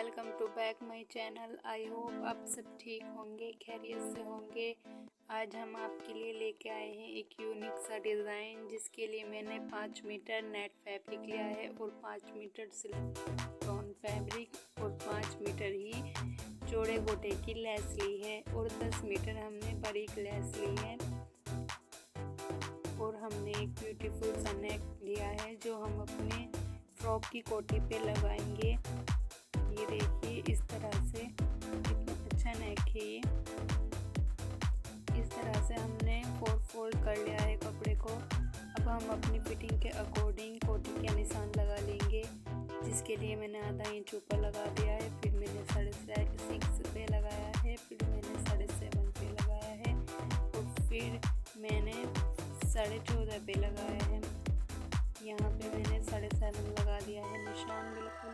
Welcome to back my channel. I hope आप सब ठीक होंगे, खैरियत से होंगे। आज हम आपके लिए लेके आए हैं एक यूनिक सा डिज़ाइन, जिसके लिए मैंने 5 मीटर नेट फैब्रिक लिया है और 5 मीटर सिलिकॉन फैब्रिक और 5 मीटर ही चौड़े गोटे की लेस ली है और 10 मीटर हमने बारीक लेस ली है। और हमने एक ब्यूटीफुल सा नेक लिया है जो हम अपने फ्रॉक की कोटी पे लगाएंगे। ये देखिए, इस तरह से कितना अच्छा नेक है ये। इस तरह से हमने 4 फोल्ड कर लिया है कपड़े को। अब हम अपनी फिटिंग के अकॉर्डिंग कोटी के निशान लगा लेंगे, जिसके लिए मैंने आधा इंच ऊपर लगा दिया है, फिर मैंने 6.5 पे लगाया है, फिर मैंने 7.5 पे लगाया है और फिर मैंने 14.5 पे लगाया है। यहाँ पे मैंने 7.5 लगा दिया है निशान, बिल्कुल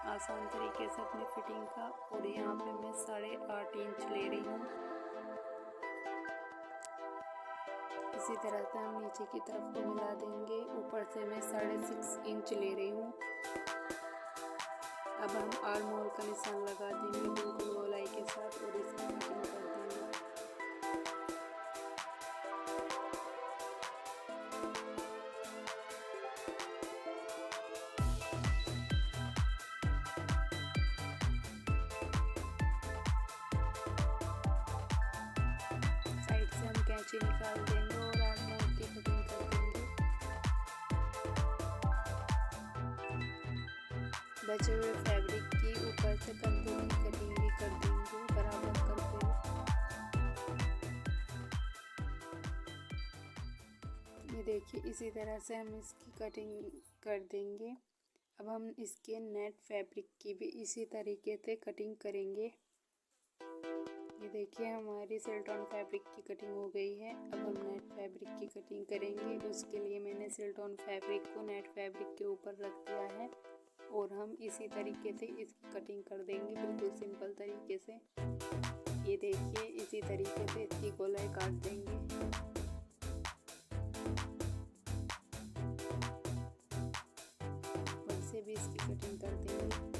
आसान तरीके से अपनी फिटिंग का। और यहाँ पे मैं 8.5 इंच ले रही हूँ। इसी तरह से हम नीचे की तरफ को मिला देंगे। ऊपर से मैं 6.5 इंच ले रही हूँ। अब हम आर्म होल का निशान लगा देंगे बिल्कुल गोलाई के साथ और इसकी कटिंग कर देंगे। साइड से हम कैंची निकाल देंगे और आर्म होल की कटिंग कर देंगे। बचे हुए फैब्रिक की ऊपर से कंधे की कटिंग भी कर देंगे बराबर करके। ये देखिए, इसी तरह से हम इसकी कटिंग कर देंगे। अब हम इसके नेट फैब्रिक की भी इसी तरीके से कटिंग करेंगे। ये देखिए, हमारी सिल्टॉन फैब्रिक की कटिंग हो गई है। अब हम नेट फैब्रिक की कटिंग करेंगे। उसके लिए मैंने सिल्टॉन फैब्रिक को नेट फैब्रिक के ऊपर रख दिया है और हम इसी तरीके से इसकी कटिंग कर देंगे, बिल्कुल सिंपल तरीके से। ये देखिए, इसी तरीके से इसकी गोलाई काट देंगे। वैसे भी इसकी कटिंग कर देंगे।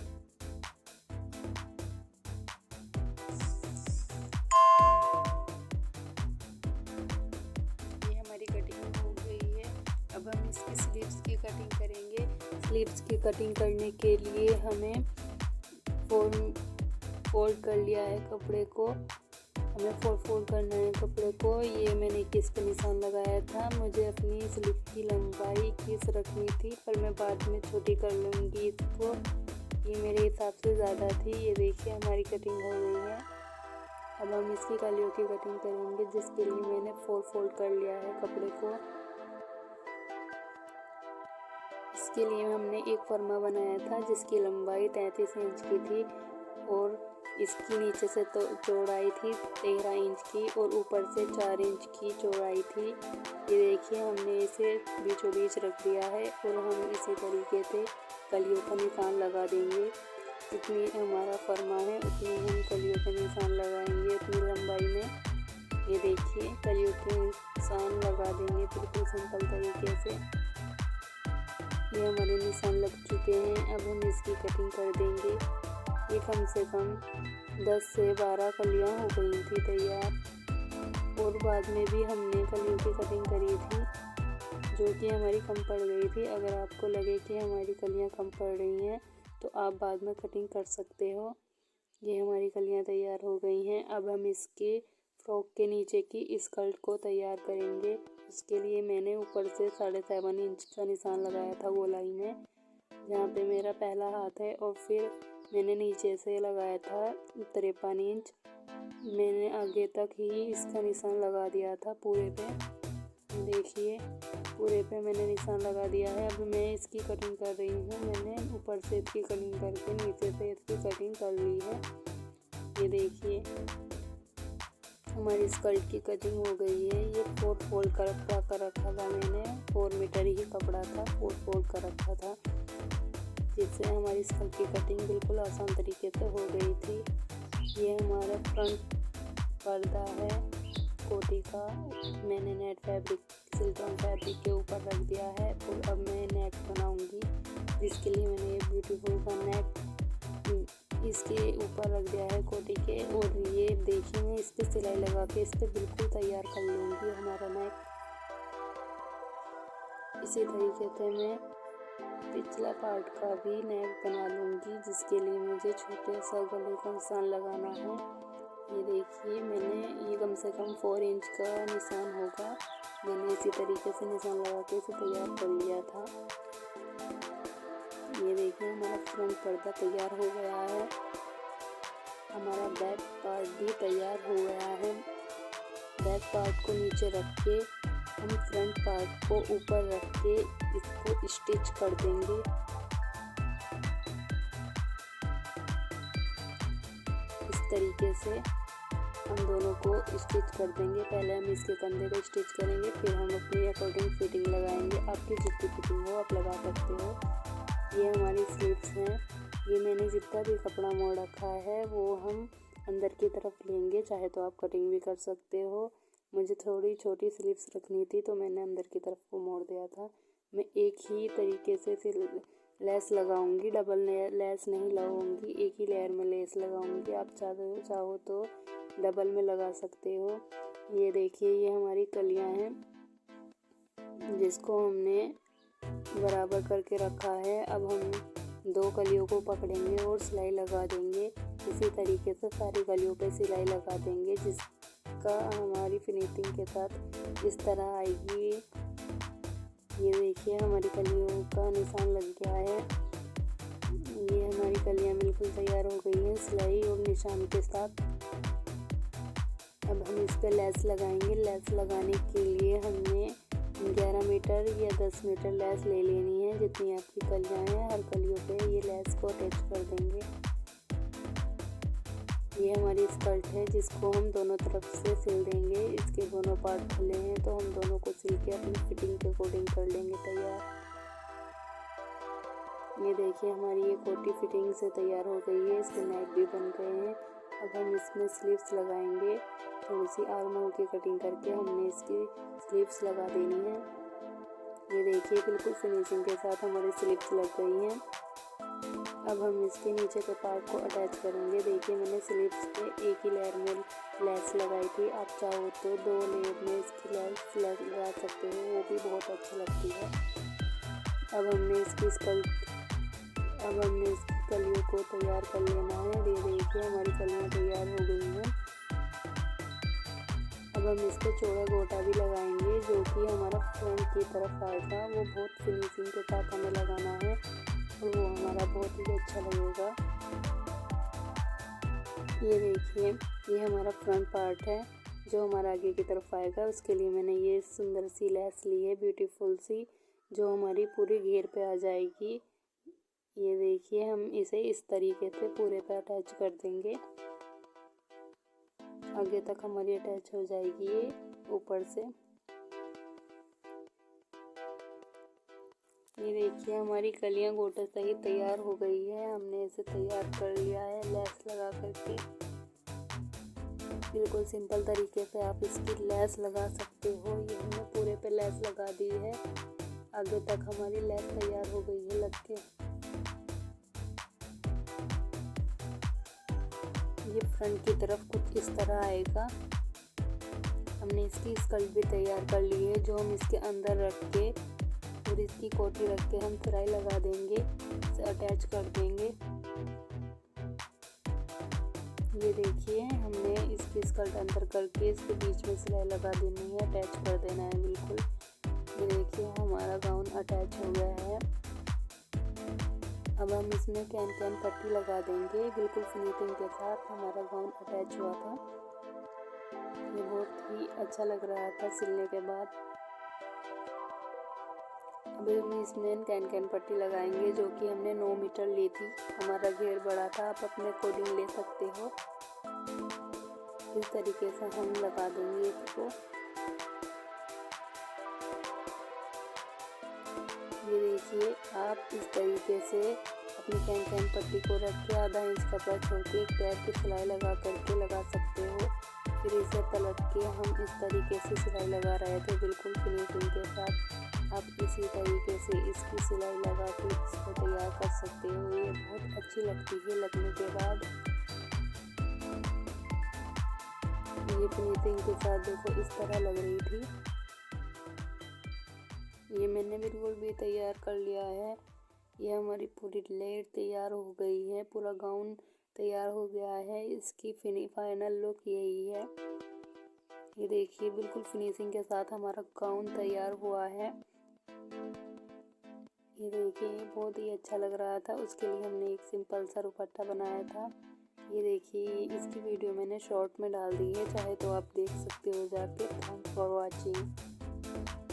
ये हमारी कटिंग हो गई है। अब हम इसकी स्लीव्स की कटिंग करेंगे। स्लीव्स की कटिंग करने के लिए हमें फोल्ड कर लिया है कपड़े को। हमें 4 फोल्ड करना है कपड़े को। ये मैंने किस पे निशान लगाया था। मुझे अपनी स्लीव की लंबाई किस रखनी थी, पर मैं बाद में छोटी कर लूँगी इसको। ये मेरे हिसाब से ज़्यादा थी। ये देखिए, हमारी कटिंग हो गई है। अब हम इसकी कलियों की कटिंग करेंगे, जिसके लिए मैंने 4 फोल्ड कर लिया है कपड़े को। इसके लिए हमने एक फरमा बनाया था जिसकी लंबाई 33 इंच की थी और इसकी नीचे से तो चौड़ाई थी 13 इंच की और ऊपर से 4 इंच की चौड़ाई थी। ये देखिए, हमने इसे बीचों बीच रख दिया है और हम इसी तरीके से कलियों का निशान लगा देंगे। जितनी हमारा फरमा है उतनी हम कलियों का निशान लगाएंगे अपनी लंबाई में। ये देखिए, कलियों के निशान लगा देंगे बिल्कुल सिंपल तरीके से। ये हमारे निशान लग चुके हैं। अब हम इसकी कटिंग कर देंगे। ये कम से कम 10 से 12 कलियाँ हो गई थी तैयार और बाद में भी हमने कलियों की कटिंग करी थी, जो कि हमारी कम पड़ गई थी। अगर आपको लगे कि हमारी कलियाँ कम पड़ रही हैं तो आप बाद में कटिंग कर सकते हो। ये हमारी कलियाँ तैयार हो गई हैं। अब हम इसके फ्रॉक के नीचे की स्कर्ट को तैयार करेंगे। उसके लिए मैंने ऊपर से 7.5 इंच का निशान लगाया था गोलाई में, जहाँ पे मेरा पहला हाथ है, और फिर मैंने नीचे से लगाया था 53 इंच। मैंने आगे तक ही इसका निशान लगा दिया था पूरे पे। देखिए, पूरे पे मैंने निशान लगा दिया है। अब मैं इसकी कटिंग कर रही हूँ। मैंने ऊपर से इसकी कटिंग करके नीचे से इसकी कटिंग कर ली है। ये देखिए, हमारी स्कर्ट की कटिंग हो गई है। ये 4 फोल्ड कर रखा था मैंने। 4 मीटर ही कपड़ा था, 4 फोल्ड कर रखा था, जिससे हमारी स्कर्ट की कटिंग बिल्कुल आसान तरीके से हो गई थी। ये हमारा फ्रंट पर्दा है कोटी का। मैंने नेट फैब्रिक सिल्टॉन फैब्रिक के ऊपर रख दिया है और अब मैं नेट बनाऊंगी, जिसके लिए मैंने ये ब्यूटीफुल सा नेट इसके ऊपर रख दिया है कोटी के। और ये देखिए मैं इस पर सिलाई लगा के इस पर बिल्कुल तैयार कर लूँगी हमारा नेक। इसी तरीके से मैं पिछला पार्ट का भी नेक बना लूँगी, जिसके लिए मुझे छोटे सा गले का निशान लगाना है। ये देखिए मैंने ये कम से कम 4 इंच का निशान होगा। मैंने इसी तरीके से निशान लगा के इसे तैयार कर लिया था। ये देखिए हमारा फ्रंट पर्दा तैयार हो गया है। हमारा बैक पार्ट भी तैयार हो गया है। बैक पार्ट को नीचे रख के हम फ्रंट पार्ट को ऊपर रख के इसको स्टिच कर देंगे। इस तरीके से हम दोनों को स्टिच कर देंगे। पहले हम इसके कंधे को स्टिच करेंगे, फिर हम अपनी अकॉर्डिंग फिटिंग लगाएंगे। आपकी जितनी फिटिंग हो आप लगा सकते हो। ये हमारी स्लीव्स हैं। ये मैंने जितना भी कपड़ा मोड़ रखा है वो हम अंदर की तरफ लेंगे, चाहे तो आप कटिंग भी कर सकते हो। मुझे थोड़ी छोटी स्लीव्स रखनी थी तो मैंने अंदर की तरफ को मोड़ दिया था। मैं एक ही तरीके से लेस लगाऊंगी, डबल लेस नहीं लगाऊंगी, एक ही लेयर में लेस लगाऊंगी। आप चाहो तो डबल में लगा सकते हो। ये देखिए ये हमारी कलियां हैं जिसको हमने बराबर करके रखा है। अब हम 2 कलियों को पकड़ेंगे और सिलाई लगा देंगे। इसी तरीके से सारी कलियों पे सिलाई लगा देंगे, जिसका हमारी फिनिशिंग के साथ इस तरह आएगी। ये देखिए हमारी कलियों का निशान लग गया है। ये हमारी कलियां बिल्कुल तैयार हो गई हैं सिलाई और निशान के साथ। अब हम इस पे लेस लगाएंगे। लेस लगाने के लिए हमने 11 मीटर या 10 मीटर लेस ले लेनी है। जितनी आपकी कलियां हैं हर कलियों पे ये लेस को अटैच कर देंगे। ये हमारी स्कर्ट है जिसको हम दोनों तरफ से सिल देंगे। इसके दोनों पार्ट खुले हैं तो हम दोनों को सिल के अपनी फिटिंग के अकॉर्डिंग कर लेंगे तैयार। ये देखिए हमारी ये कोटी फिटिंग से तैयार हो गई है। इसके नेक भी बन गए हैं। अब हम इसमें स्लीव्स लगाएंगे। थोड़ी सी आर्म होल की कटिंग करके हमने इसकी स्लीव्स लगा देनी है। ये देखिए बिल्कुल फिनिशिंग के साथ हमारी स्लीव्स लग गई हैं। अब हम इसके नीचे के पार्ट को अटैच करेंगे। देखिए मैंने स्लीव्स पे एक ही लेयर में लेस लगाई थी। आप चाहो तो 2 लेयर में इसकी लेस लगा सकते हो, वो भी बहुत अच्छी लगती है। अब हमने इसकी कलियों को तैयार कर लेना है। ये देखिए हमारी कलियाँ तैयार हो गई हैं। अब हम इस पर चौड़ा गोटा भी लगाएंगे जो कि हमारा फ्रंट की तरफ आएगा। वो बहुत फिनिशिंग के साथ हमें लगाना है और वो हमारा बहुत ही अच्छा लगेगा। ये देखिए ये हमारा फ्रंट पार्ट है जो हमारा आगे की तरफ आएगा। उसके लिए मैंने ये सुंदर सी लेस ली है, ब्यूटीफुल सी, जो हमारी पूरी घेर पे आ जाएगी। ये देखिए हम इसे इस तरीके से पूरे पे अटैच कर देंगे। आगे तक हमारी अटैच हो जाएगी ये ऊपर से। ये देखिए हमारी कलियां गोटे सहित तैयार हो गई है। हमने इसे तैयार कर लिया है लेस लगा करके। बिल्कुल सिंपल तरीके से आप इसकी लेस लगा सकते हो। ये हमने पूरे पे लेस लगा दी है। आगे तक हमारी लेस तैयार हो गई है लग के। ये फ्रंट की तरफ कुछ इस तरह आएगा। हमने इसकी स्कर्ट भी तैयार कर ली है जो हम इसके अंदर रख के और इसकी कोटी रख के हम सिलाई लगा देंगे, इसे अटैच कर देंगे। ये देखिए हमने इसकी स्कर्ट अंदर करके इसके बीच में सिलाई लगा देनी है, अटैच कर देना है बिल्कुल। ये देखिए हमारा गाउन अटैच हो गया है। अब हम इसमें कैन पट्टी लगा देंगे। बिल्कुल फिनिशिंग के साथ हमारा गाउन अटैच हुआ था। ये बहुत ही अच्छा लग रहा था सिलने के बाद। अभी हम इसमें कैन पट्टी लगाएंगे जो कि हमने 9 मीटर ली थी। हमारा घेर बड़ा था, आप अपने अकॉर्डिंग ले सकते हो। इस तरीके से हम लगा देंगे इसको। ये देखिए आप इस तरीके से अपनी कैन पट्टी को रख के आधा इंच कपड़ा छोड़ के एक पैर की सिलाई लगा करके लगा सकते हो। फिर इसे पलट के हम इस तरीके से सिलाई लगा रहे थे बिल्कुल फिनिशिंग के साथ। आप इसी तरीके से इसकी सिलाई लगा के इसको तैयार कर सकते हो। ये बहुत अच्छी लगती है लगने के बाद। ये फिनिशिंग के साथ देखो इस तरह लग रही थी। ये मैंने बिल्कुल भी तैयार कर लिया है। ये हमारी पूरी लेयर तैयार हो गई है, पूरा गाउन तैयार हो गया है। इसकी फाइनल लुक यही है। ये देखिए बिल्कुल फिनिशिंग के साथ हमारा गाउन तैयार हुआ है। ये देखिए बहुत ही अच्छा लग रहा था। उसके लिए हमने एक सिंपल सा दुपट्टा बनाया था। ये देखिए इसकी वीडियो मैंने शॉर्ट में डाल दी है, चाहे तो आप देख सकते हो जाके। Thanks for watching.